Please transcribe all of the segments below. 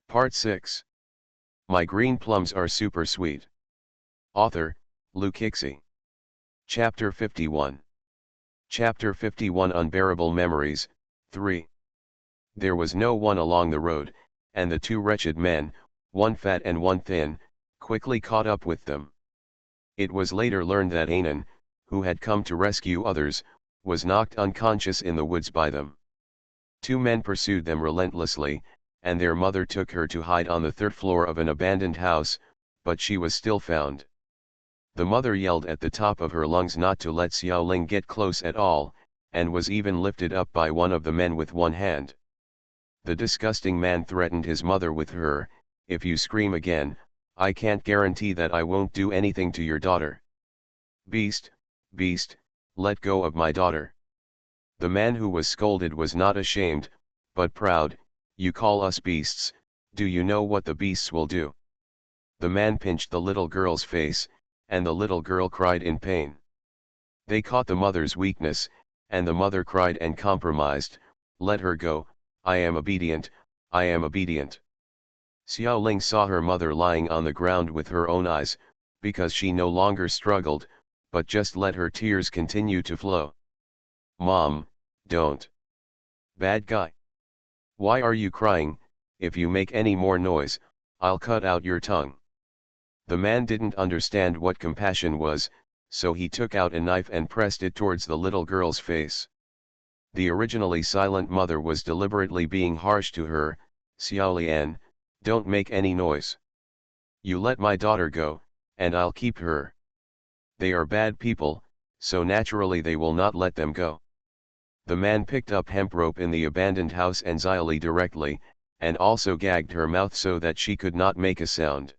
Part 6. My green plums are super sweet. Author, Luke Hixie. Chapter 51. Chapter 51 Unbearable Memories, 3. There was no one along the road, and the two wretched men, one fat and one thin, quickly caught up with them. It was later learned that Anan, who had come to rescue others, was knocked unconscious in the woods by them. Two men pursued them relentlessly, and their mother took her to hide on the third floor of an abandoned house, but she was still found. The mother yelled at the top of her lungs not to let Xiaoling get close at all, and was even lifted up by one of the men with one hand. The disgusting man threatened his mother with her, "If you scream again, I can't guarantee that I won't do anything to your daughter. Beast, beast, let go of my daughter." The man who was scolded was not ashamed, but proud. "You call us beasts, do you know what the beasts will do?" The man pinched the little girl's face, and the little girl cried in pain. They caught the mother's weakness, and the mother cried and compromised, "Let her go, I am obedient, I am obedient." Xiaoling saw her mother lying on the ground with her own eyes, because she no longer struggled, but just let her tears continue to flow. "Mom, don't. Bad guy. Why are you crying? If you make any more noise, I'll cut out your tongue." The man didn't understand what compassion was, so he took out a knife and pressed it towards the little girl's face. The originally silent mother was deliberately being harsh to her. "Xiaolian, don't make any noise. You let my daughter go, and I'll keep her. They are bad people, so naturally they will not let them go." The man picked up hemp rope in the abandoned house and Xiaoli directly, and also gagged her mouth so that she could not make a sound.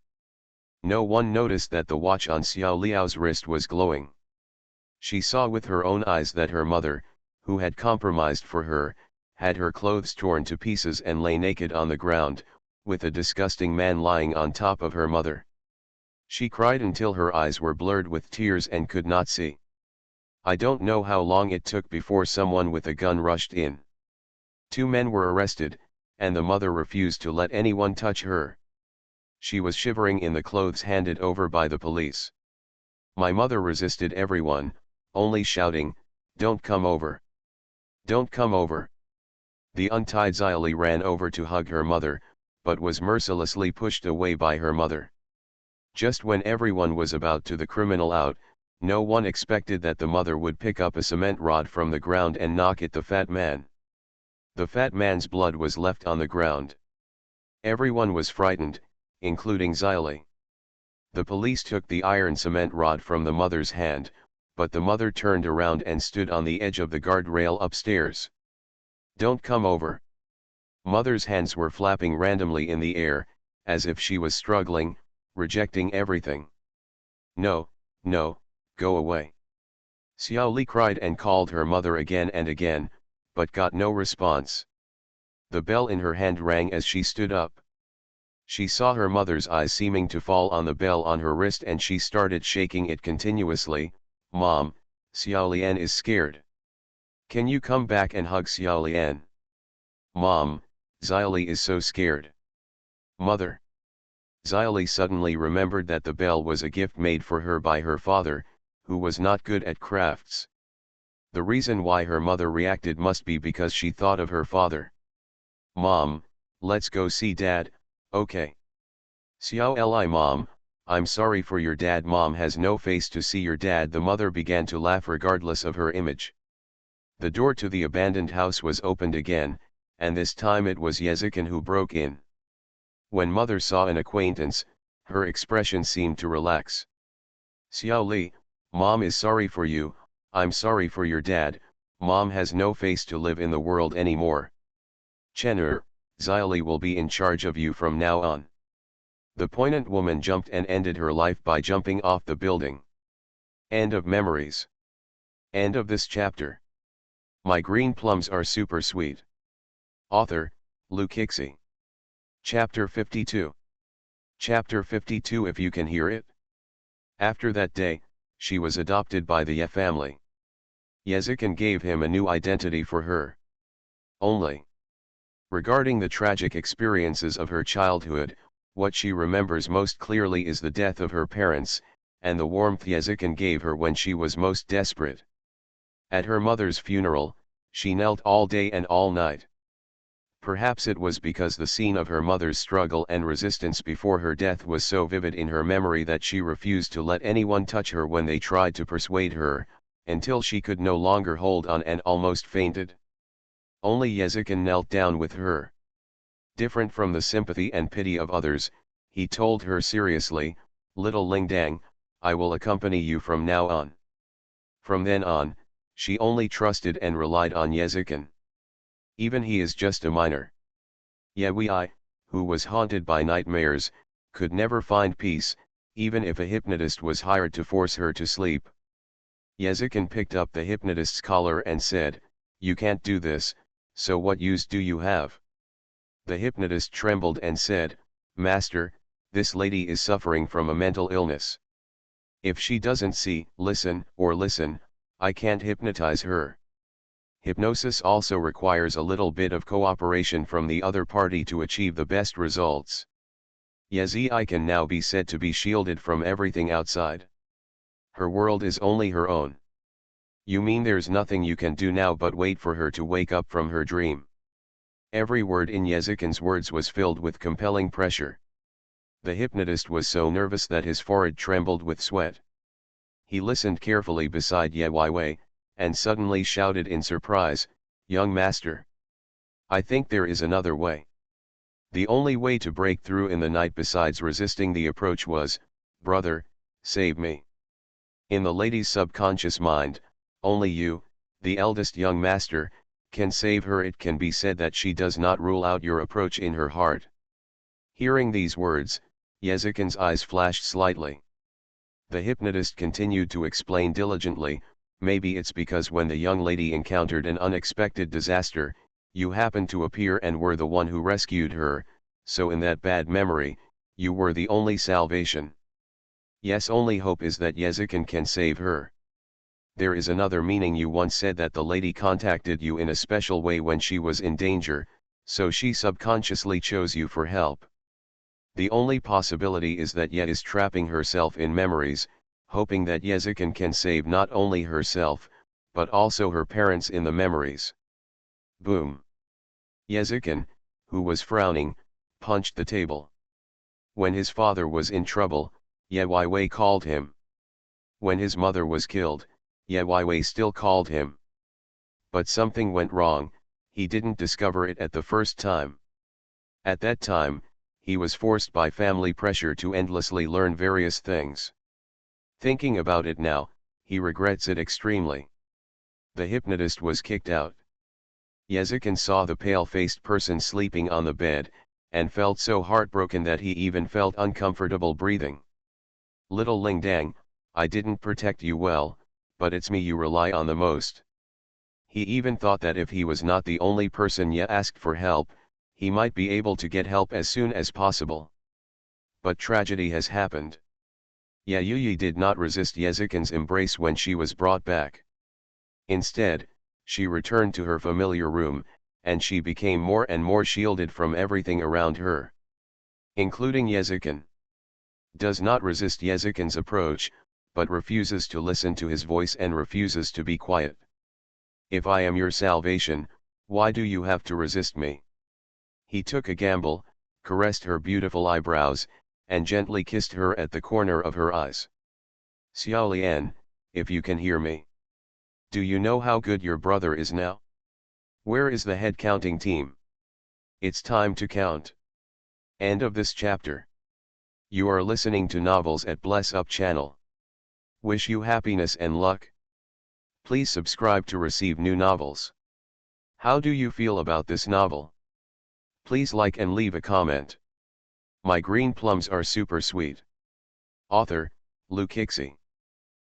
No one noticed that the watch on Xiao Liao's wrist was glowing. She saw with her own eyes that her mother, who had compromised for her, had her clothes torn to pieces and lay naked on the ground, with a disgusting man lying on top of her mother. She cried until her eyes were blurred with tears and could not see. I don't know how long it took before someone with a gun rushed in. Two men were arrested, and the mother refused to let anyone touch her. She was shivering in the clothes handed over by the police. My mother resisted everyone, only shouting, "Don't come over! Don't come over!" The untied Xiaoli ran over to hug her mother, but was mercilessly pushed away by her mother. Just when everyone was about to the criminal out, no one expected that the mother would pick up a cement rod from the ground and knock at the fat man. The fat man's blood was left on the ground. Everyone was frightened, including Xiaoli. The police took the iron cement rod from the mother's hand, but the mother turned around and stood on the edge of the guardrail upstairs. "Don't come over." Mother's hands were flapping randomly in the air, as if she was struggling, rejecting everything. "No, no, go away." Xiaoli cried and called her mother again and again, but got no response. The bell in her hand rang as she stood up. She saw her mother's eyes seeming to fall on the bell on her wrist and she started shaking it continuously. "Mom, Xiaolian is scared. Can you come back and hug Xiaolian? Mom, Xiaoli is so scared. Mother." Xiaoli suddenly remembered that the bell was a gift made for her by her father, who was not good at crafts. The reason why her mother reacted must be because she thought of her father. "Mom, let's go see Dad, okay?" "Xiao Li Mom, I'm sorry for your dad." "Mom has no face to see your dad." The mother began to laugh regardless of her image. The door to the abandoned house was opened again, and this time it was Yezikin who broke in. When mother saw an acquaintance, her expression seemed to relax. "Xiao Li, Mom is sorry for you. I'm sorry for your dad. Mom has no face to live in the world anymore. Chenur, Xiaoli will be in charge of you from now on." The poignant woman jumped and ended her life by jumping off the building. End of memories. End of this chapter. My green plums are super sweet. Author, Luke Hixie. Chapter 52. Chapter 52 If you can hear it. After that day, she was adopted by the Ye family. Yezikin gave him a new identity for her. Only Regarding the tragic experiences of her childhood, what she remembers most clearly is the death of her parents, and the warmth Yezikin gave her when she was most desperate. At her mother's funeral, she knelt all day and all night. Perhaps it was because the scene of her mother's struggle and resistance before her death was so vivid in her memory that she refused to let anyone touch her when they tried to persuade her, until she could no longer hold on and almost fainted. Only Yezikin knelt down with her. Different from the sympathy and pity of others, he told her seriously, "Little Lingdang, I will accompany you from now on." From then on, she only trusted and relied on Yezikin. Even he is just a minor. Yewei, who was haunted by nightmares, could never find peace, even if a hypnotist was hired to force her to sleep. Yezikin picked up the hypnotist's collar and said, "You can't do this, so what use do you have?" The hypnotist trembled and said, "Master, this lady is suffering from a mental illness. If she doesn't see, listen, or listen, I can't hypnotize her." Hypnosis also requires a little bit of cooperation from the other party to achieve the best results. Yezi can now be said to be shielded from everything outside. Her world is only her own. You mean there's nothing you can do now but wait for her to wake up from her dream? Every word in Yezikin's words was filled with compelling pressure. The hypnotist was so nervous that his forehead trembled with sweat. He listened carefully beside Yewei, and suddenly shouted in surprise, "Young master! I think there is another way." The only way to break through in the night besides resisting the approach was, "Brother, save me." In the lady's subconscious mind, only you, the eldest young master, can save her. It can be said that she does not rule out your approach in her heart. Hearing these words, Yezikin's eyes flashed slightly. The hypnotist continued to explain diligently, "Maybe it's because when the young lady encountered an unexpected disaster, you happened to appear and were the one who rescued her, so in that bad memory, you were the only salvation. Yes, only hope is that Yezikin can save her. There is another meaning. You once said that the lady contacted you in a special way when she was in danger, so she subconsciously chose you for help. The only possibility is that Ye is trapping herself in memories, hoping that Yezikin can save not only herself, but also her parents in the memories." Boom! Yezikin, who was frowning, punched the table. When his father was in trouble, Yewei called him. When his mother was killed, Yewei still called him. But something went wrong. He didn't discover it at the first time. At that time, he was forced by family pressure to endlessly learn various things. Thinking about it now, he regrets it extremely. The hypnotist was kicked out. Yezikin saw the pale-faced person sleeping on the bed, and felt so heartbroken that he even felt uncomfortable breathing. "Little Lingdang, I didn't protect you well, but it's me you rely on the most." He even thought that if he was not the only person Ye asked for help, he might be able to get help as soon as possible. But tragedy has happened. Yeyuyi did not resist Yezikin's embrace when she was brought back. Instead, she returned to her familiar room, and she became more and more shielded from everything around her. Including Yezikin. Does not resist Yezikin's approach, but refuses to listen to his voice and refuses to be quiet. "If I am your salvation, why do you have to resist me?" He took a gamble, caressed her beautiful eyebrows, and gently kissed her at the corner of her eyes. "Xiaolian, if you can hear me. Do you know how good your brother is now? Where is the head counting team? It's time to count." End of this chapter. You are listening to Novels at Bless Up channel. Wish you happiness and luck. Please subscribe to receive new novels. How do you feel about this novel? Please like and leave a comment. My green plums are super sweet. Author, Lukixi.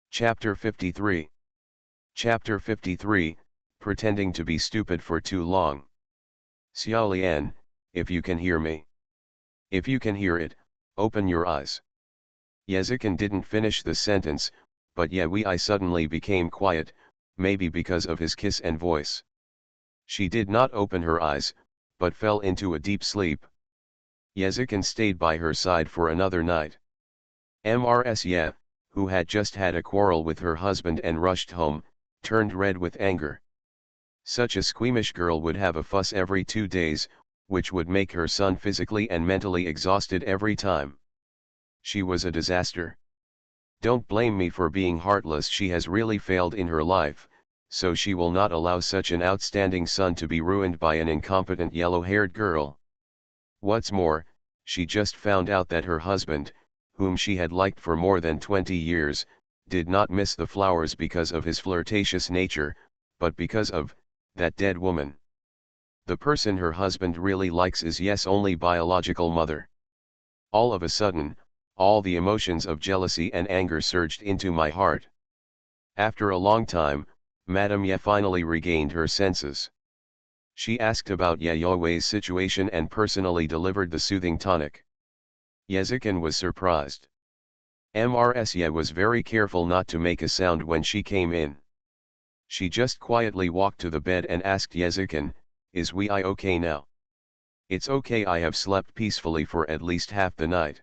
Chapter 53. Chapter 53, Pretending to be Stupid for Too Long. Xiaolian, if you can hear me. If you can hear it, open your eyes. Yezikin didn't finish the sentence, but Yewei suddenly became quiet, maybe because of his kiss and voice. She did not open her eyes, but fell into a deep sleep. Yezikin stayed by her side for another night. Mrs. who had just had a quarrel with her husband and rushed home, turned red with anger. Such a squeamish girl would have a fuss every 2 days, which would make her son physically and mentally exhausted every time. She was a disaster. Don't blame me for being heartless. She has really failed in her life, so she will not allow such an outstanding son to be ruined by an incompetent yellow-haired girl. What's more, she just found out that her husband, whom she had liked for more than 20 years, did not miss the flowers because of his flirtatious nature, but because of that dead woman. The person her husband really likes is yes only biological mother. All of a sudden, all the emotions of jealousy and anger surged into my heart. After a long time, Madame Ye finally regained her senses. She asked about Yayowe's situation and personally delivered the soothing tonic. Yezikin was surprised. Mrs. was very careful not to make a sound when she came in. She just quietly walked to the bed and asked Yezikin, "Is we okay now?" "It's okay, I have slept peacefully for at least half the night."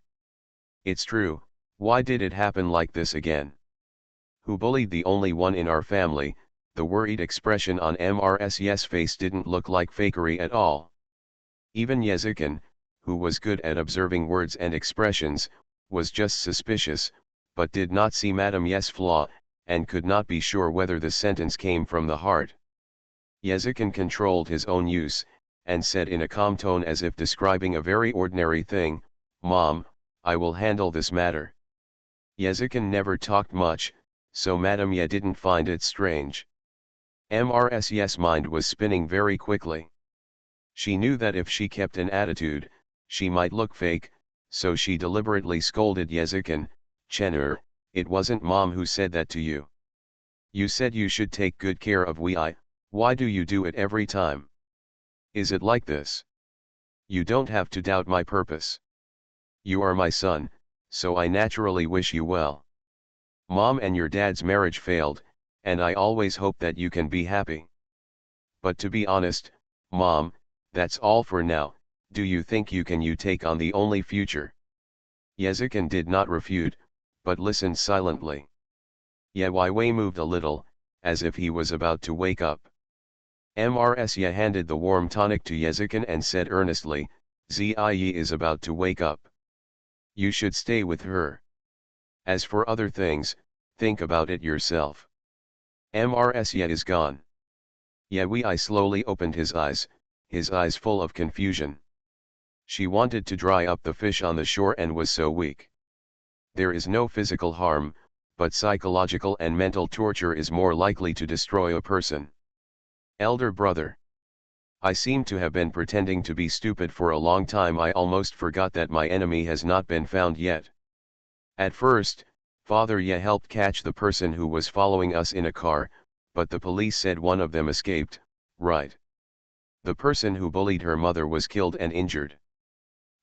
"It's true, why did it happen like this again? Who bullied the only one in our family?" The worried expression on Mrs's face didn't look like fakery at all. Even Yezikin, who was good at observing words and expressions, was just suspicious, but did not see Madame Ye's flaw, and could not be sure whether the sentence came from the heart. Yezikin controlled his own use, and said in a calm tone as if describing a very ordinary thing, "Mom, I will handle this matter." Yezikin never talked much, so Madame Ye didn't find it strange. Mrs's mind was spinning very quickly. She knew that if she kept an attitude, she might look fake, so she deliberately scolded Yezikin, "Chenur, it wasn't Mom who said that to you. You said you should take good care of Wei, why do you do it every time? Is it like this? You don't have to doubt my purpose. You are my son, so I naturally wish you well. Mom and your dad's marriage failed, and I always hope that you can be happy. But to be honest, Mom, that's all for now. Do you think you can take on the only future?" Yezikin did not refute, but listened silently. Wei moved a little, as if he was about to wake up. Mrs. handed the warm tonic to Yezikin and said earnestly, "Ziyi is about to wake up. You should stay with her. As for other things, think about it yourself." Mrs. is gone. Wei slowly opened his eyes full of confusion. She wanted to dry up the fish on the shore and was so weak. There is no physical harm, but psychological and mental torture is more likely to destroy a person. Elder brother. I seem to have been pretending to be stupid for a long time. I almost forgot that my enemy has not been found yet. At first, Father Ye helped catch the person who was following us in a car, but the police said one of them escaped, right? The person who bullied her mother was killed and injured.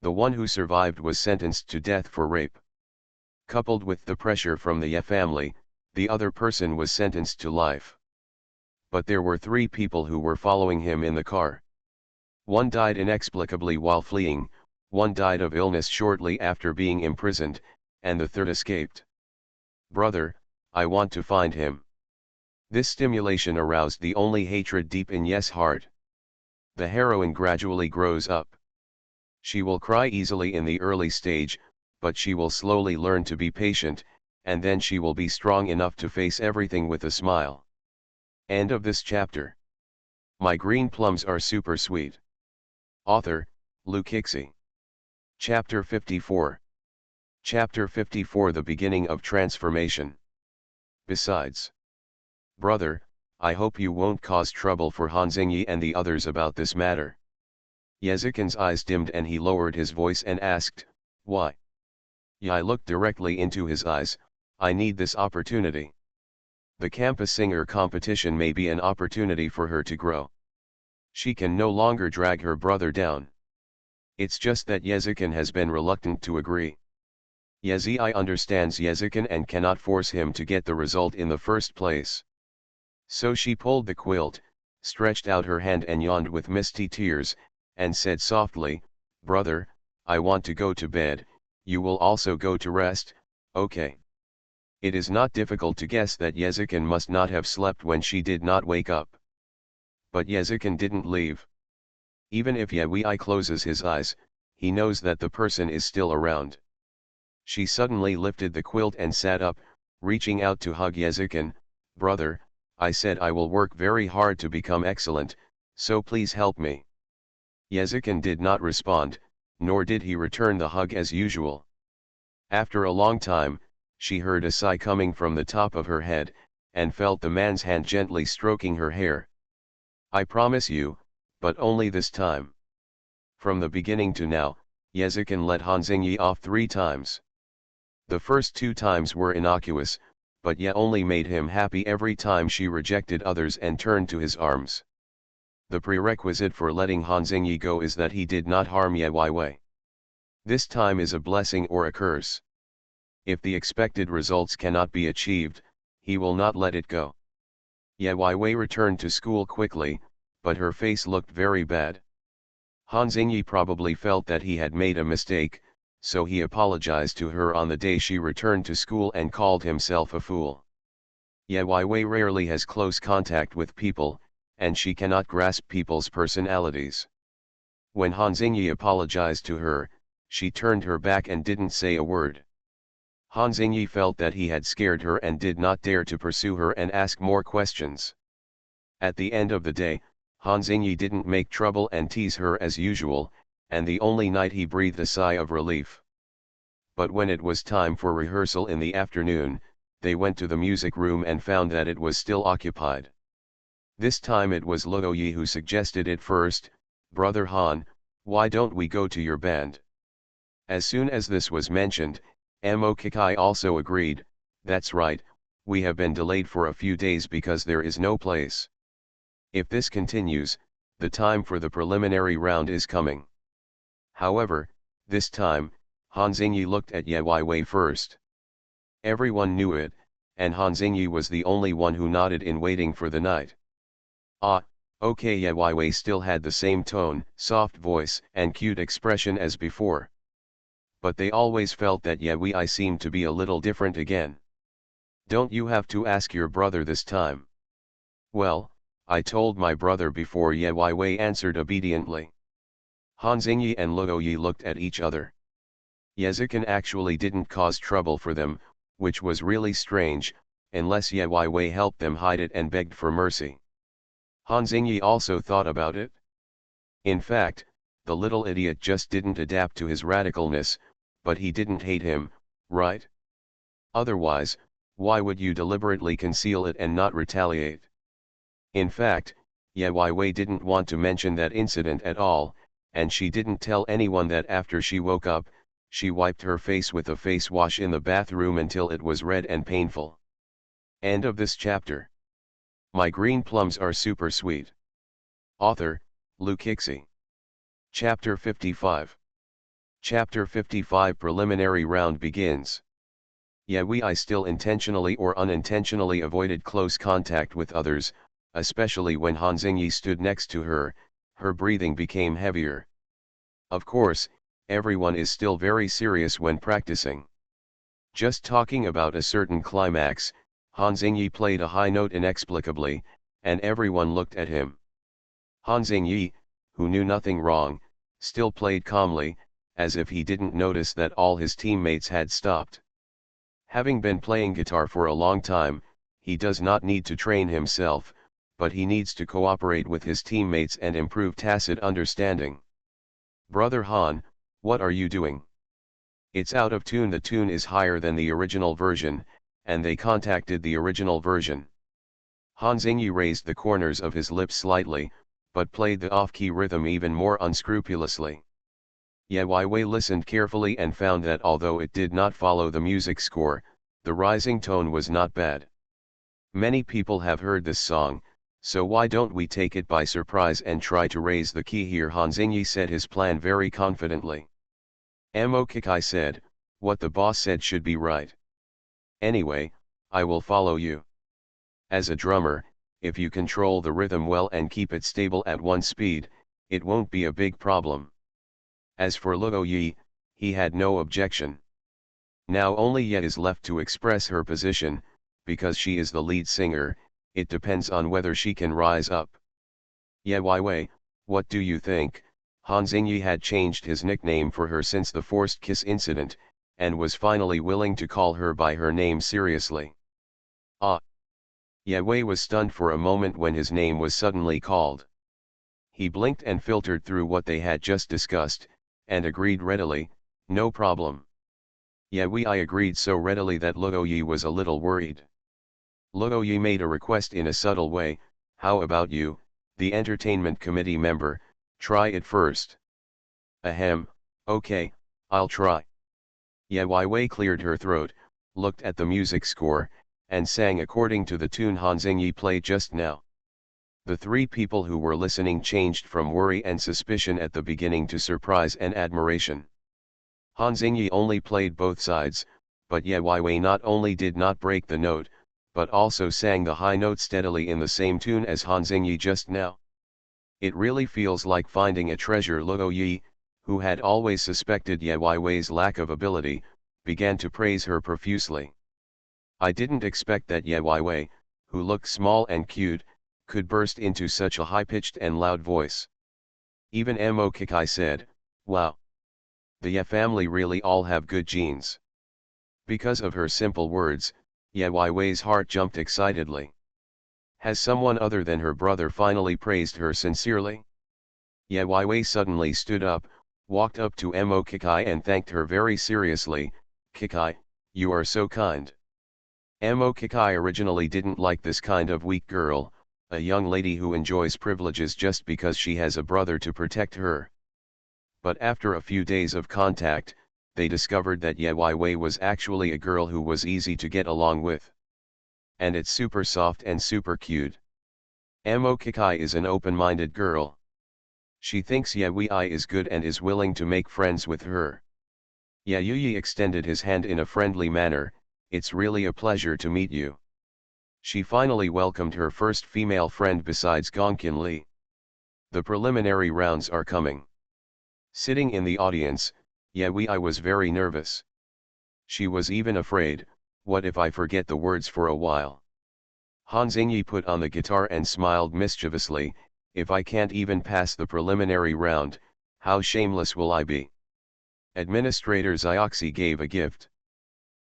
The one who survived was sentenced to death for rape. Coupled with the pressure from the Ye family, the other person was sentenced to life. But there were 3 people who were following him in the car. One died inexplicably while fleeing, one died of illness shortly after being imprisoned, and the third escaped. Brother, I want to find him. This stimulation aroused the only hatred deep in Ye's heart. The heroine gradually grows up. She will cry easily in the early stage, but she will slowly learn to be patient, and then she will be strong enough to face everything with a smile. End of this chapter. My green plums are super sweet. Author, Lukixi. Chapter 54. Chapter 54, the beginning of transformation. Besides, brother, I hope you won't cause trouble for Hanxingyi and the others about this matter. Yezikin's eyes dimmed and he lowered his voice and asked, "Why?" I looked directly into his eyes. "I need this opportunity. The campus singer competition may be an opportunity for her to grow. She can no longer drag her brother down. It's just that Yezikin has been reluctant to agree. Yezi understands Yezikin and cannot force him to get the result in the first place. So she pulled the quilt, stretched out her hand and yawned with misty tears, and said softly, "Brother, I want to go to bed, you will also go to rest, okay?" It is not difficult to guess that Yezikin must not have slept when she did not wake up. But Yezikin didn't leave. Even if Yewei closes his eyes, he knows that the person is still around. She suddenly lifted the quilt and sat up, reaching out to hug Yezikin. "Brother, I said I will work very hard to become excellent, so please help me." Yezikin did not respond, nor did he return the hug as usual. After a long time, she heard a sigh coming from the top of her head, and felt the man's hand gently stroking her hair. "I promise you, but only this time." From the beginning to now, Yezikin let Han Xingyi off 3 times. The first 2 times were innocuous, but Ye only made him happy every time she rejected others and turned to his arms. The prerequisite for letting Han Xingyi go is that he did not harm Ye Weiwei. This time is a blessing or a curse. If the expected results cannot be achieved, he will not let it go. Ye Weiwei returned to school quickly, but her face looked very bad. Han Xingyi probably felt that he had made a mistake, so he apologized to her on the day she returned to school and called himself a fool. Ye Weiwei rarely has close contact with people, and she cannot grasp people's personalities. When Han Xingyi apologized to her, she turned her back and didn't say a word. Han Xingyi felt that he had scared her and did not dare to pursue her and ask more questions. At the end of the day, Han Xingyi didn't make trouble and tease her as usual, and the only night he breathed a sigh of relief. But when it was time for rehearsal in the afternoon, they went to the music room and found that it was still occupied. This time it was Luo Yi who suggested it first. "Brother Han, why don't we go to your band?" As soon as this was mentioned, Mo Kikai also agreed. "That's right, we have been delayed for a few days because there is no place. If this continues, the time for the preliminary round is coming." However, this time, Han Xingyi looked at Ye Weiwei first. Everyone knew it, and Han Xingyi was the only one who nodded in waiting for the night. "Ah, okay." Ye Weiwei still had the same tone, soft voice, and cute expression as before. But they always felt that Ye Wei seemed to be a little different again. "Don't you have to ask your brother this time?" "Well, I told my brother before." Ye Weiwei answered obediently. Han Xingyi and Luo Yi looked at each other. Yezikin actually didn't cause trouble for them, which was really strange, unless Ye Weiwei helped them hide it and begged for mercy. Han Xingyi also thought about it. In fact, the little idiot just didn't adapt to his radicalness, but he didn't hate him, right? Otherwise, why would you deliberately conceal it and not retaliate? In fact, Ye Weiwei didn't want to mention that incident at all, and she didn't tell anyone that after she woke up, she wiped her face with a face wash in the bathroom until it was red and painful. End of this chapter. My green plums are super sweet. Author, Lu Kixi. Chapter 55. Chapter 55 Preliminary round begins. Ye Wei still intentionally or unintentionally avoided close contact with others, especially when Han Xingyi stood next to her. Her breathing became heavier. Of course, everyone is still very serious when practicing. Just talking about a certain climax, Han Xingyi played a high note inexplicably, and everyone looked at him. Han Xingyi, who knew nothing wrong, still played calmly, as if he didn't notice that all his teammates had stopped. Having been playing guitar for a long time, he does not need to train himself, but he needs to cooperate with his teammates and improve tacit understanding. "Brother Han, what are you doing? It's out of tune." The tune is higher than the original version, and they contacted the original version. Han Xingyi raised the corners of his lips slightly, but played the off-key rhythm even more unscrupulously. Ye Weiwei listened carefully and found that although it did not follow the music score, the rising tone was not bad. Many people have heard this song, so why don't we take it by surprise and try to raise the key here? Han Xingyi said his plan very confidently. Mo Kikai said, "What the boss said should be right. Anyway, I will follow you." As a drummer, if you control the rhythm well and keep it stable at one speed, it won't be a big problem. As for Luo Yi, he had no objection. Now only Ye is left to express her position, because she is the lead singer, it depends on whether she can rise up. Ye Wei, what do you think? Han Xingyi had changed his nickname for her since the forced kiss incident, and was finally willing to call her by her name seriously. Ah! Ye Wei was stunned for a moment when his name was suddenly called. He blinked and filtered through what they had just discussed, and agreed readily, no problem. Ye Wei agreed so readily that Luo Yi was a little worried. Luo Yi made a request in a subtle way, how about you, the entertainment committee member, try it first. Ahem, okay, I'll try. Ye Wei cleared her throat, looked at the music score, and sang according to the tune Han Xingyi played just now. The three people who were listening changed from worry and suspicion at the beginning to surprise and admiration. Han Xingyi only played both sides, but Ye Wei not only did not break the note, but also sang the high note steadily in the same tune as Han Xingyi just now. It really feels like finding a treasure. Luo Yi, who had always suspected Ye Wei's lack of ability, began to praise her profusely. I didn't expect that Ye Wei, who looked small and cute, could burst into such a high-pitched and loud voice. Even Mo Kikai said, wow. The Ye family really all have good genes. Because of her simple words, Ye Wei's heart jumped excitedly. Has someone other than her brother finally praised her sincerely? Ye Wei suddenly stood up, walked up to Mo Kikai and thanked her very seriously, Kikai, you are so kind. Mo Kikai originally didn't like this kind of weak girl, a young lady who enjoys privileges just because she has a brother to protect her. But after a few days of contact, they discovered that Ye Wei was actually a girl who was easy to get along with. And it's super soft and super cute. Mo Kikai is an open-minded girl. She thinks Ye Wei is good and is willing to make friends with her. Ye Yuyi extended his hand in a friendly manner, it's really a pleasure to meet you. She finally welcomed her first female friend besides Gongqin Li. The preliminary rounds are coming. Sitting in the audience, Ye Wei was very nervous. She was even afraid, what if I forget the words for a while? Han Xingyi put on the guitar and smiled mischievously, if I can't even pass the preliminary round, how shameless will I be? Administrator Zioxi gave a gift.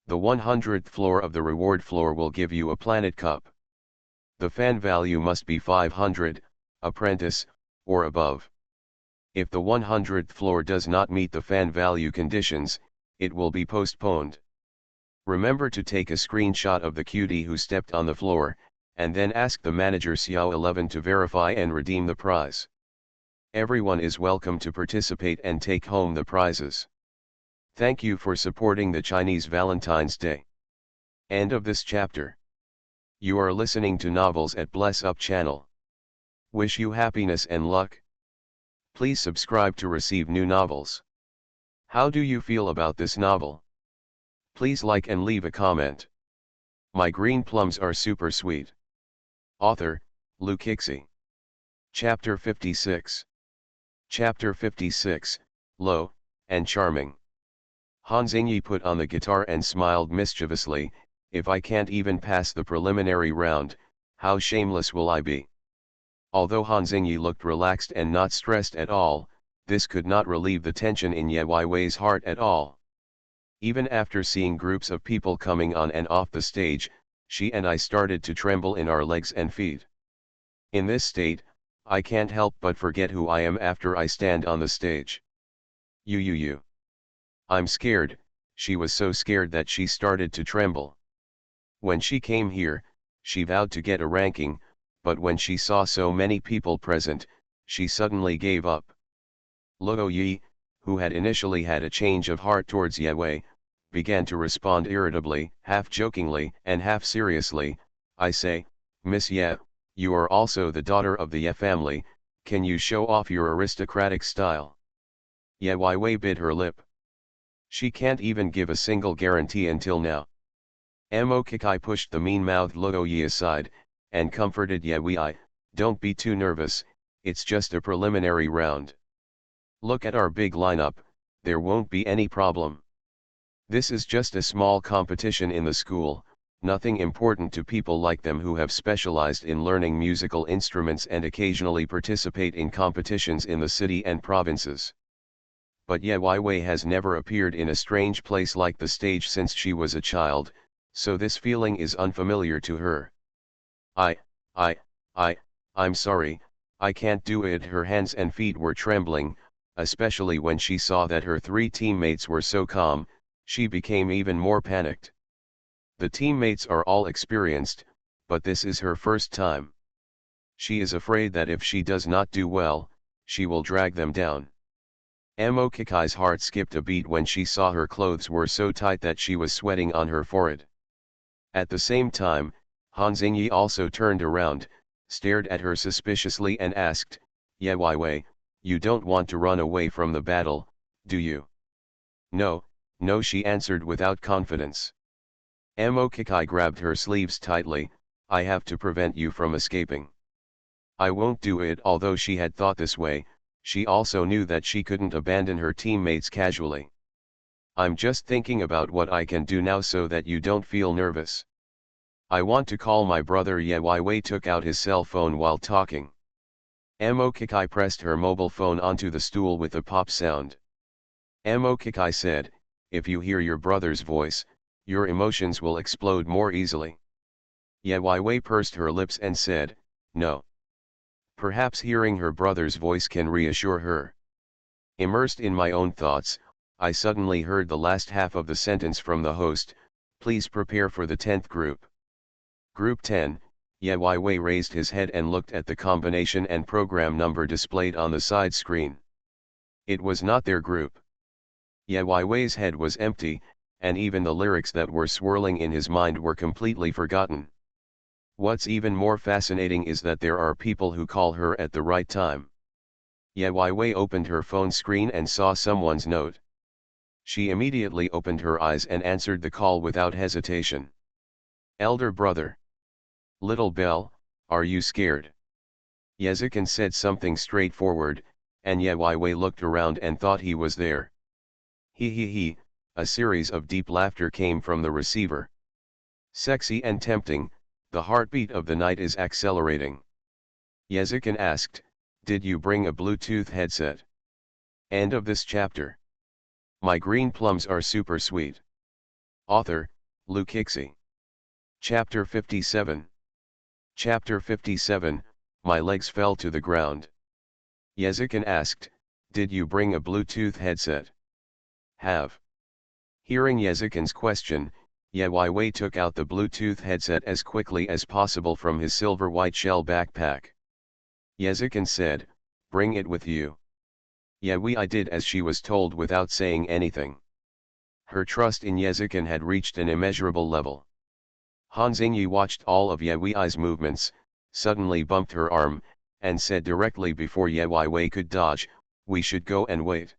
The 100th floor of the reward floor will give you a planet cup. The fan value must be 500, apprentice, or above. If the 100th floor does not meet the fan value conditions, it will be postponed. Remember to take a screenshot of the cutie who stepped on the floor, and then ask the manager Xiao 11 to verify and redeem the prize. Everyone is welcome to participate and take home the prizes. Thank you for supporting the Chinese Valentine's Day. End of this chapter. You are listening to Novels at Bless Up channel. Wish you happiness and luck. Please subscribe to receive new novels. How do you feel about this novel? Please like and leave a comment. My green plums are super sweet. Author, Lu Kixi. Chapter 56. Chapter 56, Low, and Charming. Han Xingyi put on the guitar and smiled mischievously, if I can't even pass the preliminary round, how shameless will I be? Although Han Xingyi looked relaxed and not stressed at all, this could not relieve the tension in Ye Wei's heart at all. Even after seeing groups of people coming on and off the stage, she and I started to tremble in our legs and feet. In this state, I can't help but forget who I am after I stand on the stage. You. I'm scared, she was so scared that she started to tremble. When she came here, she vowed to get a ranking, but when she saw so many people present, she suddenly gave up. Luo Yi, who had initially had a change of heart towards Ye Wei, began to respond irritably, half jokingly and half seriously, I say, Miss Ye, you are also the daughter of the Ye family, can you show off your aristocratic style? Ye Wei bit her lip. She can't even give a single guarantee until now. Mo Kikai pushed the mean-mouthed Luo Yi aside, and comforted Ye Wei, don't be too nervous, It's just a preliminary round. Look at our big lineup, there won't be any problem. This is just a small competition in the school, nothing important to people like them who have specialized in learning musical instruments and occasionally participate in competitions in the city and provinces. But Ye Wei has never appeared in a strange place like the stage since she was a child, so this feeling is unfamiliar to her. I, I, I'm sorry, I can't do it. Her hands and feet were trembling, especially when she saw that her three teammates were so calm, she became even more panicked. The teammates are all experienced, but this is her first time. She is afraid that if she does not do well, she will drag them down. Amokikai's heart skipped a beat when she saw her clothes were so tight that she was sweating on her forehead. At the same time, Han Xingyi also turned around, stared at her suspiciously and asked, Ye Wei, you don't want to run away from the battle, do you? No, no, she answered without confidence. Amokikai grabbed her sleeves tightly, I have to prevent you from escaping. I won't do it. Although she had thought this way, she also knew that she couldn't abandon her teammates casually. I'm just thinking about what I can do now so that you don't feel nervous. I want to call my brother. Ye Wei took out his cell phone while talking. Amokikai pressed her mobile phone onto the stool with a pop sound. Amokikai said, if you hear your brother's voice, your emotions will explode more easily. Ye Wei pursed her lips and said, no. Perhaps hearing her brother's voice can reassure her. Immersed in my own thoughts, I suddenly heard the last half of the sentence from the host, please prepare for the 10th group. Group 10, Ye Wei raised his head and looked at the combination and program number displayed on the side screen. It was not their group. Ye Wei's head was empty, and even the lyrics that were swirling in his mind were completely forgotten. What's even more fascinating is that there are people who call her at the right time. Ye Wei opened her phone screen and saw someone's note. She immediately opened her eyes and answered the call without hesitation. Elder brother. Little Belle, are you scared? Yezikin said something straightforward, and Ye Wei looked around and thought he was there. He, a series of deep laughter came from the receiver. Sexy and tempting, the heartbeat of the night is accelerating. Yezikin asked, did you bring a Bluetooth headset? End of this chapter. My green plums are super sweet. Author, Lukixi. Chapter 57. Chapter 57, my legs fell to the ground. Yezikin asked, did you bring a Bluetooth headset? Have. Hearing Yezikin's question, Ye Wei took out the Bluetooth headset as quickly as possible from his silver white shell backpack. Yezikin said, bring it with you. Ye Wei did as she was told without saying anything. Her trust in Yezikin had reached an immeasurable level. Han Xingyi watched all of Ye Wei's movements, suddenly bumped her arm, and said directly before Ye Wei could dodge, we should go and wait.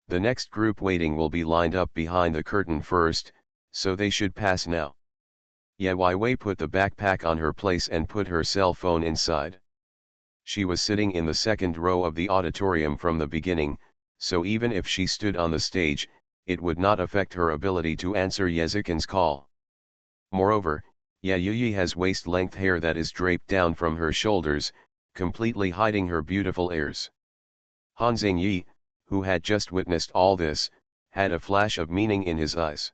The next group waiting will be lined up behind the curtain first, so they should pass now. Ye Wei put the backpack on her place and put her cell phone inside. She was sitting in the second row of the auditorium from the beginning, so even if she stood on the stage, it would not affect her ability to answer Yezikin's call. Moreover, Ye Yuyi has waist-length hair that is draped down from her shoulders, completely hiding her beautiful ears. Han Xingyi, who had just witnessed all this, had a flash of meaning in his eyes.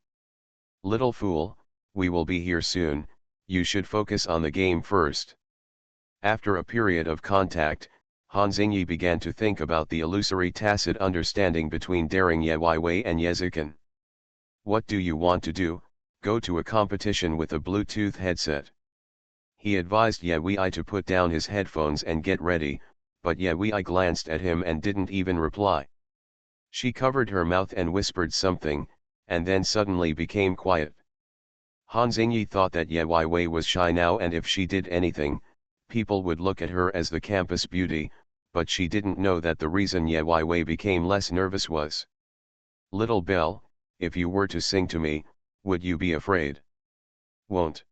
Little fool, we will be here soon, you should focus on the game first. After a period of contact, Han Xingyi began to think about the illusory tacit understanding between daring Ye Wei and Yezikin. What do you want to do? Go to a competition with a Bluetooth headset. He advised Ye Wei to put down his headphones and get ready, but Ye Wei glanced at him and didn't even reply. She covered her mouth and whispered something, and then suddenly became quiet. Han Xingyi thought that Ye Wei was shy now, and if she did anything, people would look at her as the campus beauty, but she didn't know that the reason Ye Wei became less nervous was. Little Belle, if you were to sing to me, would you be afraid? Won't.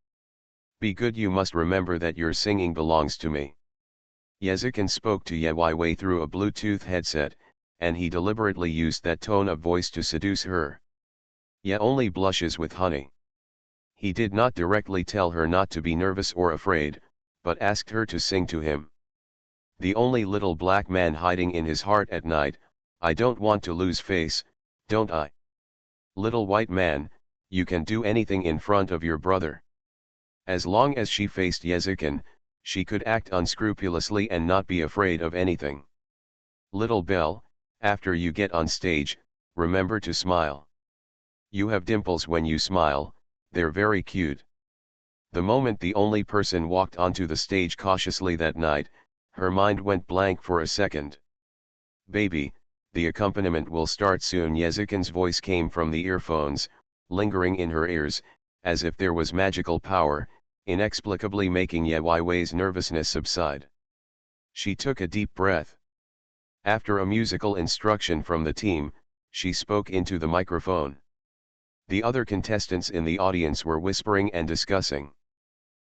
Be good, you must remember that your singing belongs to me. Yezikin spoke to Ye Wei through a Bluetooth headset, and he deliberately used that tone of voice to seduce her. Ye only blushes with honey. He did not directly tell her not to be nervous or afraid, but asked her to sing to him. The only little black man hiding in his heart at night, I don't want to lose face, don't I? Little white man, you can do anything in front of your brother. As long as she faced Yezikin, she could act unscrupulously and not be afraid of anything. Little Belle, after you get on stage, remember to smile. You have dimples when you smile, they're very cute. The moment the only person walked onto the stage cautiously that night, her mind went blank for a second. Baby, the accompaniment will start soon. Yezikin's voice came from the earphones, lingering in her ears, as if there was magical power, inexplicably making Ye Wei's nervousness subside. She took a deep breath. After a musical instruction from the team, she spoke into the microphone. The other contestants in the audience were whispering and discussing.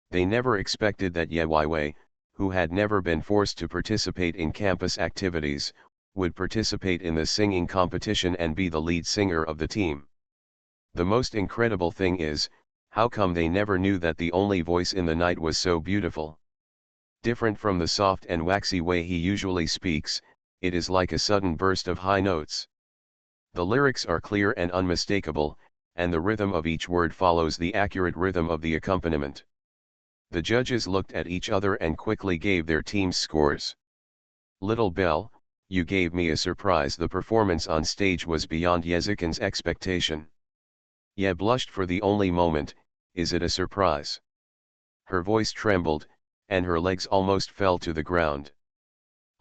They never expected that Ye Wei, who had never been forced to participate in campus activities, would participate in the singing competition and be the lead singer of the team. The most incredible thing is, how come they never knew that the only voice in the night was so beautiful? Different from the soft and waxy way he usually speaks, it is like a sudden burst of high notes. The lyrics are clear and unmistakable, and the rhythm of each word follows the accurate rhythm of the accompaniment. The judges looked at each other and quickly gave their team's scores. Little Belle, you gave me a surprise. The performance on stage was beyond Yezikin's expectation. Ye blushed for the only moment. Is it a surprise? Her voice trembled, and her legs almost fell to the ground.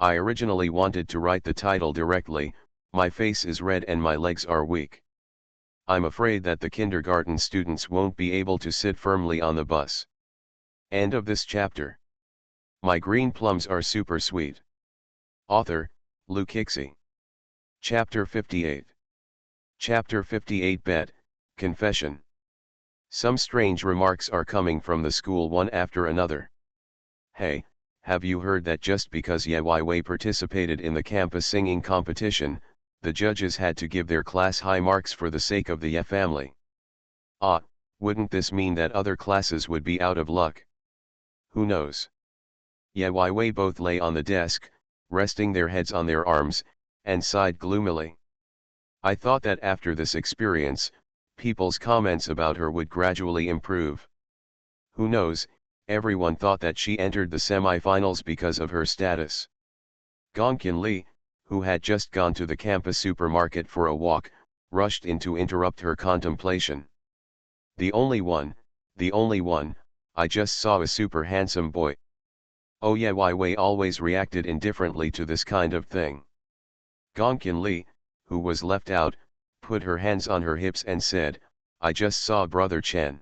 I originally wanted to write the title directly, my face is red and my legs are weak. I'm afraid that the kindergarten students won't be able to sit firmly on the bus. End of this chapter. My green plums are super sweet. Author, Luke Hixie. Chapter 58. Chapter 58 Bet, Confession. Some strange remarks are coming from the school one after another. Hey, have you heard that just because Ye Wei participated in the campus singing competition, the judges had to give their class high marks for the sake of the Ye family? Ah, wouldn't this mean that other classes would be out of luck? Who knows? Ye Wei both lay on the desk, resting their heads on their arms, and sighed gloomily. I thought that after this experience, people's comments about her would gradually improve. Who knows, everyone thought that she entered the semi-finals because of her status. Gongkin Li, who had just gone to the campus supermarket for a walk, rushed in to interrupt her contemplation. The only one, I just saw a super handsome boy. Oh Ye Wei always reacted indifferently to this kind of thing. Gongkin Li, who was left out, put her hands on her hips and said, I just saw Brother Chen.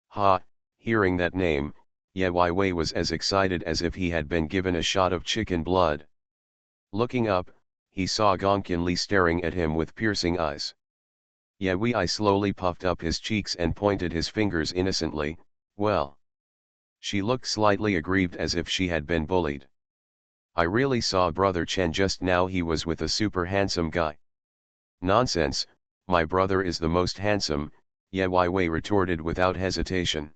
Ha, hearing that name, Ye Wei was as excited as if he had been given a shot of chicken blood. Looking up, he saw Gongkin Li staring at him with piercing eyes. Ye Wei slowly puffed up his cheeks and pointed his fingers innocently, well. She looked slightly aggrieved as if she had been bullied. I really saw Brother Chen just now. He was with a super handsome guy. Nonsense, my brother is the most handsome, Ye Wei retorted without hesitation.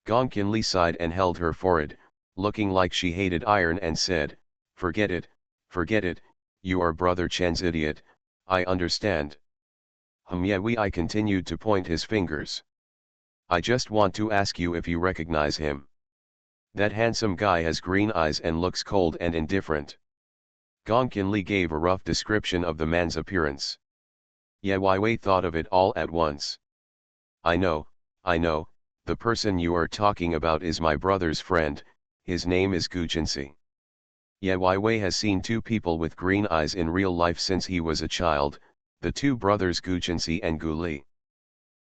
Gongkin Li sighed and held her forehead, looking like she hated iron and said, forget it, you are Brother Chen's idiot, I understand. Ye Wei continued to point his fingers. I just want to ask you if you recognize him. That handsome guy has green eyes and looks cold and indifferent. Gongkin Li gave a rough description of the man's appearance. Ye Wei thought of it all at once. I know, the person you are talking about is my brother's friend, his name is Gu Jinsi. Ye Wei has seen two people with green eyes in real life since he was a child, the two brothers Gu Jinsi and Gu Li.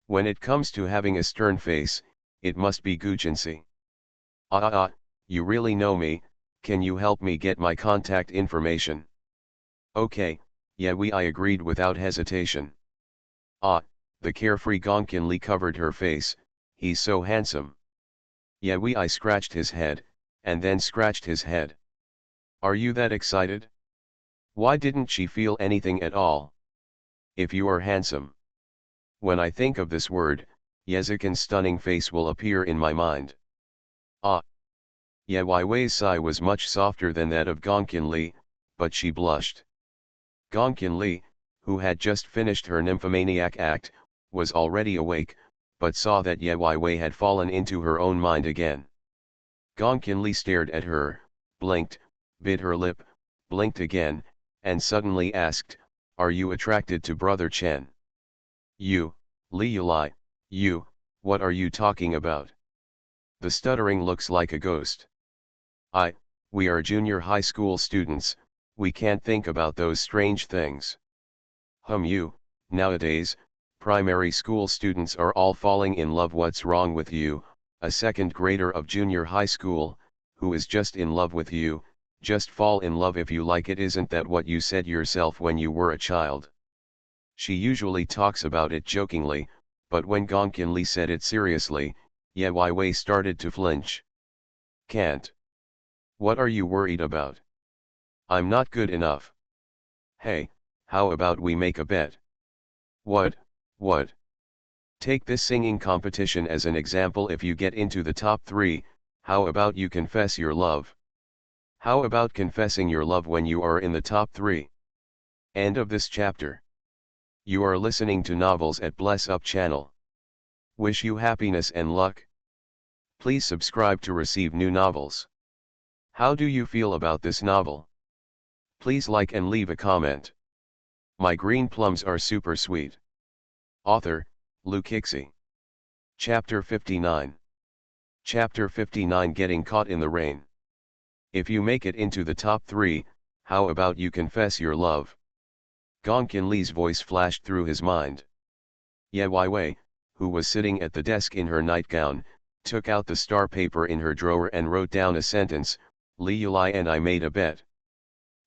When it comes to having a stern face, it must be Gu Jinsi. You really know me, can you help me get my contact information? Okay, Ye Wei agreed without hesitation. The carefree Gongkin Li covered her face, he's so handsome. Ye Wei scratched his head, and then scratched his head. Are you that excited? Why didn't she feel anything at all? If you are handsome. When I think of this word, Yezikin's stunning face will appear in my mind. Ah! Ye Weiwei's sigh was much softer than that of Gonkin-li, but she blushed. Gonkin-li, who had just finished her nymphomaniac act, was already awake, but saw that Ye Weiwei had fallen into her own mind again. Gonkin-li stared at her, blinked, bit her lip, blinked again, and suddenly asked, "Are you attracted to Brother Chen?" "You, Li Yulai, you, what are you talking about? The stuttering looks like a ghost." We are junior high school students, we can't think about those strange things." You, nowadays, primary school students are all falling in love. What's wrong with you, a second grader of junior high school, who is just in love with you, just fall in love if you like it. Isn't that what you said yourself when you were a child? She usually talks about it jokingly, but when Gonkin-li said it seriously, Ye Weiwei started to flinch. "Can't. What are you worried about? I'm not good enough. Hey, how about we make a bet?" What? Take this singing competition as an example. If you get into the top 3, how about you confess your love? How about confessing your love when you are in the top 3? End of this chapter. You are listening to Novels at Bless Up channel. Wish you happiness and luck. Please subscribe to receive new novels. How do you feel about this novel? Please like and leave a comment. My green plums are super sweet. Author, Lukixi. Chapter 59. Chapter 59, Getting Caught in the Rain. If you make it into the top 3, how about you confess your love? Gonkin-li's voice flashed through his mind. Ye Weiwei, who was sitting at the desk in her nightgown, took out the star paper in her drawer and wrote down a sentence, "Li Yulai and I made a bet.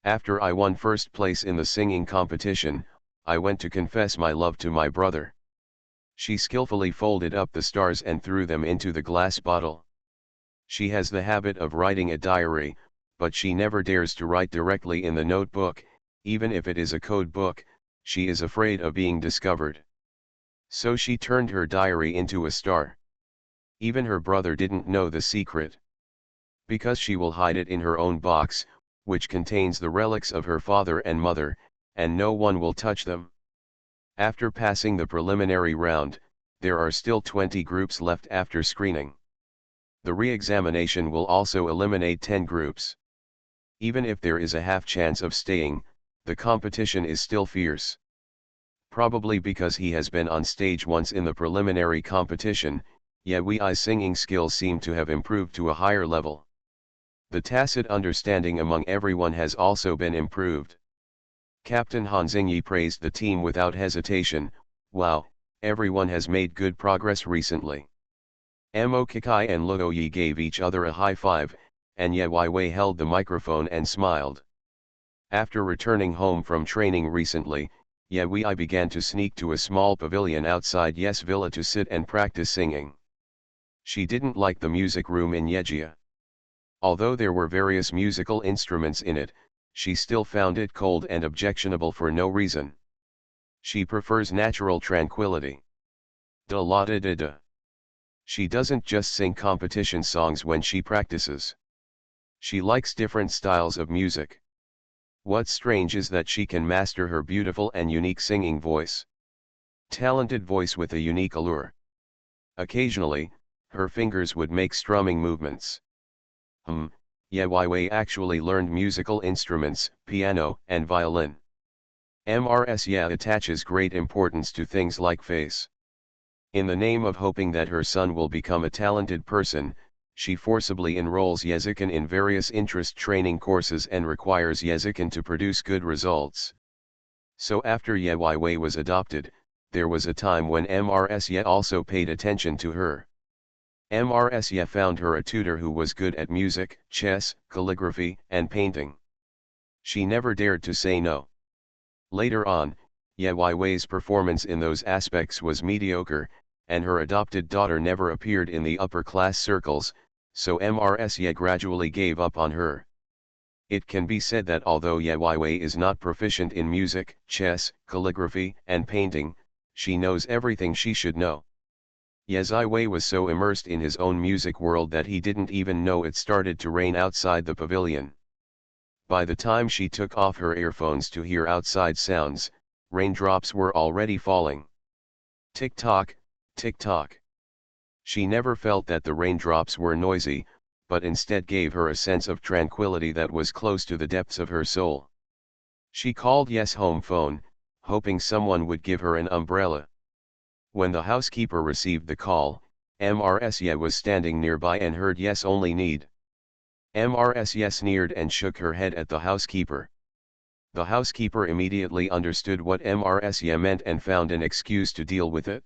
After I won first place in the singing competition, I went to confess my love to my brother." She skillfully folded up the stars and threw them into the glass bottle. She has the habit of writing a diary, but she never dares to write directly in the notebook, even if it is a code book. She is afraid of being discovered. So she turned her diary into a star. Even her brother didn't know the secret. Because she will hide it in her own box, which contains the relics of her father and mother, and no one will touch them. After passing the preliminary round, there are still 20 groups left after screening. The re-examination will also eliminate 10 groups. Even if there is a half chance of staying, the competition is still fierce. Probably because he has been on stage once in the preliminary competition, Ye Wei's singing skills seem to have improved to a higher level. The tacit understanding among everyone has also been improved. Captain Han Xingyi praised the team without hesitation. "Wow, everyone has made good progress recently." Mo Kikai and Luo Yi gave each other a high five, and Ye Weiwei held the microphone and smiled. After returning home from training recently, Ye Wei began to sneak to a small pavilion outside Yes Villa to sit and practice singing. She didn't like the music room in Yejia. Although there were various musical instruments in it, she still found it cold and objectionable for no reason. She prefers natural tranquility. Da la da da da. She doesn't just sing competition songs when she practices. She likes different styles of music. What's strange is that she can master her beautiful and unique singing voice. Talented voice with a unique allure. Occasionally, her fingers would make strumming movements. Ye Weiwei actually learned musical instruments, piano and violin. Mrs. Ye attaches great importance to things like face. In the name of hoping that her son will become a talented person, she forcibly enrolls Yezikin in various interest training courses and requires Yezikin to produce good results. So after Ye Weiwei was adopted, there was a time when Mrs. Ye also paid attention to her. Mrs. Ye found her a tutor who was good at music, chess, calligraphy, and painting. She never dared to say no. Later on, Ye Weiwei's performance in those aspects was mediocre, and her adopted daughter never appeared in the upper class circles, so Mrs. Ye gradually gave up on her. It can be said that although Ye Weiwei is not proficient in music, chess, calligraphy, and painting, she knows everything she should know. Ye Ziwei was so immersed in his own music world that he didn't even know it started to rain outside the pavilion. By the time she took off her earphones to hear outside sounds, raindrops were already falling. Tick-tock, tick-tock. She never felt that the raindrops were noisy, but instead gave her a sense of tranquility that was close to the depths of her soul. She called Yes home phone, hoping someone would give her an umbrella. When the housekeeper received the call, Mrs. Ye was standing nearby and heard Yes only need. Mrs. Ye sneered and shook her head at the housekeeper. The housekeeper immediately understood what Mrs. Ye meant and found an excuse to deal with it.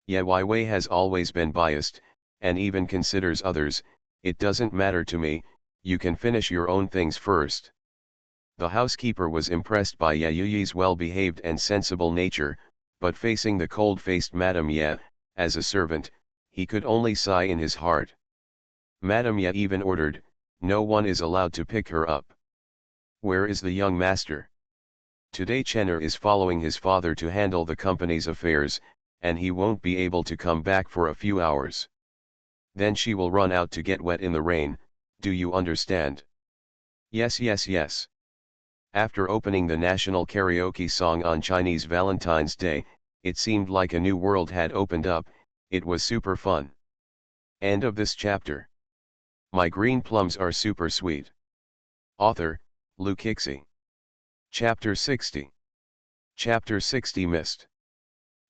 Ye Weiwei has always been biased, and even considers others, "It doesn't matter to me, you can finish your own things first." The housekeeper was impressed by Ye Yuyi's well-behaved and sensible nature, but facing the cold-faced Madame Ye, as a servant, he could only sigh in his heart. Madame Ye even ordered, "No one is allowed to pick her up." "Where is the young master?" "Today Chenner is following his father to handle the company's affairs, and he won't be able to come back for a few hours. Then she will run out to get wet in the rain, do you understand?" "Yes, yes, yes." After opening the national karaoke song on Chinese Valentine's Day, it seemed like a new world had opened up. It was super fun. End of this chapter. My green plums are super sweet. Author, Lu Kixi. Chapter 60. Chapter 60 Mist.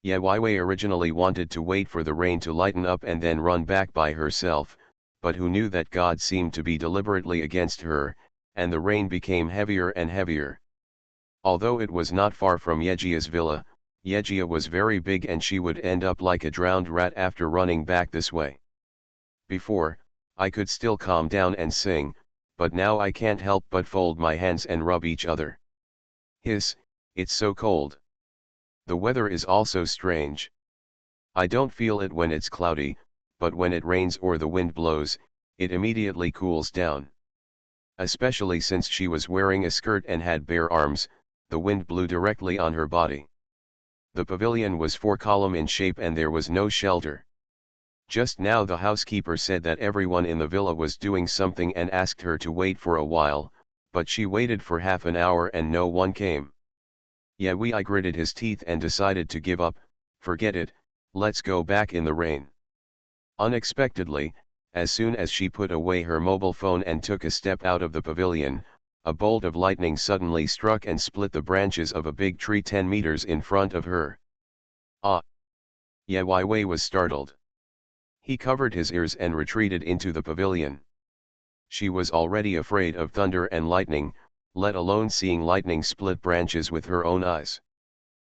Ye Weiwei originally wanted to wait for the rain to lighten up and then run back by herself, but who knew that God seemed to be deliberately against her, and the rain became heavier and heavier. Although it was not far from Yejia's villa, Yejia was very big and she would end up like a drowned rat after running back this way. Before, I could still calm down and sing, but now I can't help but fold my hands and rub each other. Hiss, it's so cold. The weather is also strange. I don't feel it when it's cloudy, but when it rains or the wind blows, it immediately cools down. Especially since she was wearing a skirt and had bare arms, the wind blew directly on her body. The pavilion was 4-column in shape and there was no shelter. Just now the housekeeper said that everyone in the villa was doing something and asked her to wait for a while, but she waited for half an hour and no one came. Ye Wei gritted his teeth and decided to give up. "Forget it, let's go back in the rain." Unexpectedly, as soon as she put away her mobile phone and took a step out of the pavilion, a bolt of lightning suddenly struck and split the branches of a big tree 10 meters in front of her. Ah! Ye Weiwei was startled. He covered his ears and retreated into the pavilion. She was already afraid of thunder and lightning, let alone seeing lightning split branches with her own eyes.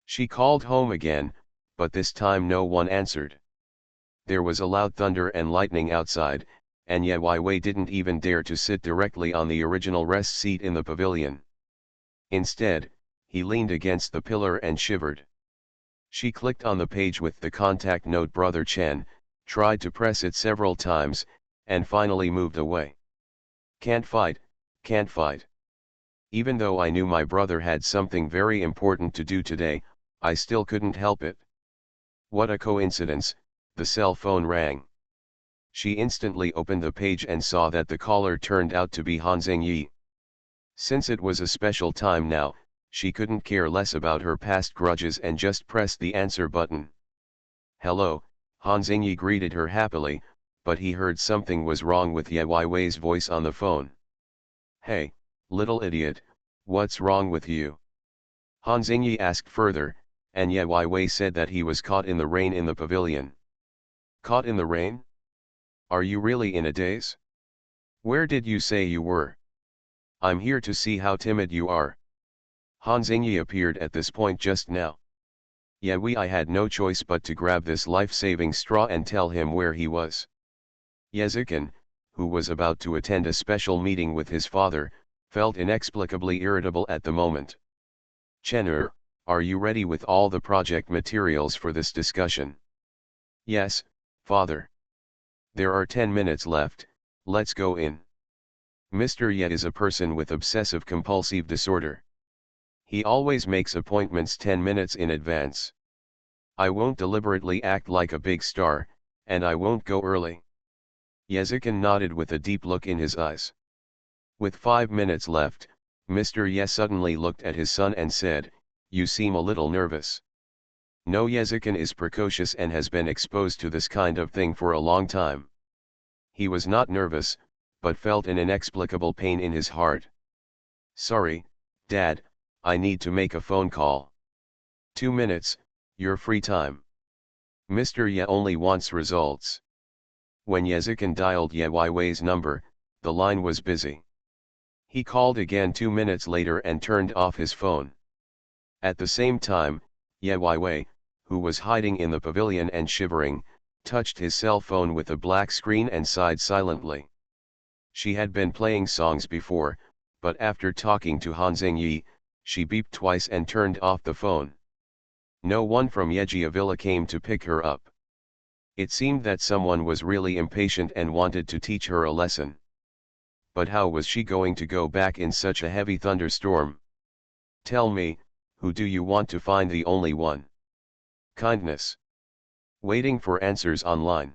She called home again, but this time no one answered. There was a loud thunder and lightning outside, and Ye Weiwei didn't even dare to sit directly on the original rest seat in the pavilion. Instead, he leaned against the pillar and shivered. She clicked on the page with the contact note Brother Chen, tried to press it several times, and finally moved away. "Can't fight, can't fight." Even though I knew my brother had something very important to do today, I still couldn't help it. What a coincidence, the cell phone rang. She instantly opened the page and saw that the caller turned out to be Han Xingyi. Since it was a special time now, she couldn't care less about her past grudges and just pressed the answer button. "Hello," Han Xingyi greeted her happily, but he heard something was wrong with Ye Weiwei's voice on the phone. "Hey, little idiot, what's wrong with you?" Han Xingyi asked further, and Ye Weiwei said that he was caught in the rain in the pavilion. "Caught in the rain? Are you really in a daze? Where did you say you were? I'm here to see how timid you are." Han Xingyi appeared at this point just now. Ye Wei had no choice but to grab this life-saving straw and tell him where he was. Ye Zikan, who was about to attend a special meeting with his father, felt inexplicably irritable at the moment. "Chenner, are you ready with all the project materials for this discussion?" "Yes, father. There are 10 minutes left, let's go in." Mr. Ye is a person with obsessive-compulsive disorder. He always makes appointments 10 minutes in advance. I won't deliberately act like a big star, and I won't go early. Yezikin nodded with a deep look in his eyes. With 5 minutes left, Mr. Ye suddenly looked at his son and said, "You seem a little nervous." No, Yezikin is precocious and has been exposed to this kind of thing for a long time. He was not nervous, but felt an inexplicable pain in his heart. "Sorry, Dad, I need to make a phone call." 2 minutes, your free time. Mr. Ye only wants results. When Yezikin dialed Ye Weiwei's number, the line was busy. He called again 2 minutes later and turned off his phone. At the same time, Ye Weiwei, who was hiding in the pavilion and shivering, touched his cell phone with a black screen and sighed silently. She had been playing songs before, but after talking to Han Xingyi, she beeped twice and turned off the phone. No one from Yejia Villa came to pick her up. It seemed that someone was really impatient and wanted to teach her a lesson. But how was she going to go back in such a heavy thunderstorm? Tell me, who do you want to find the only one? Kindness. Waiting for answers online.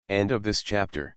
End of this chapter.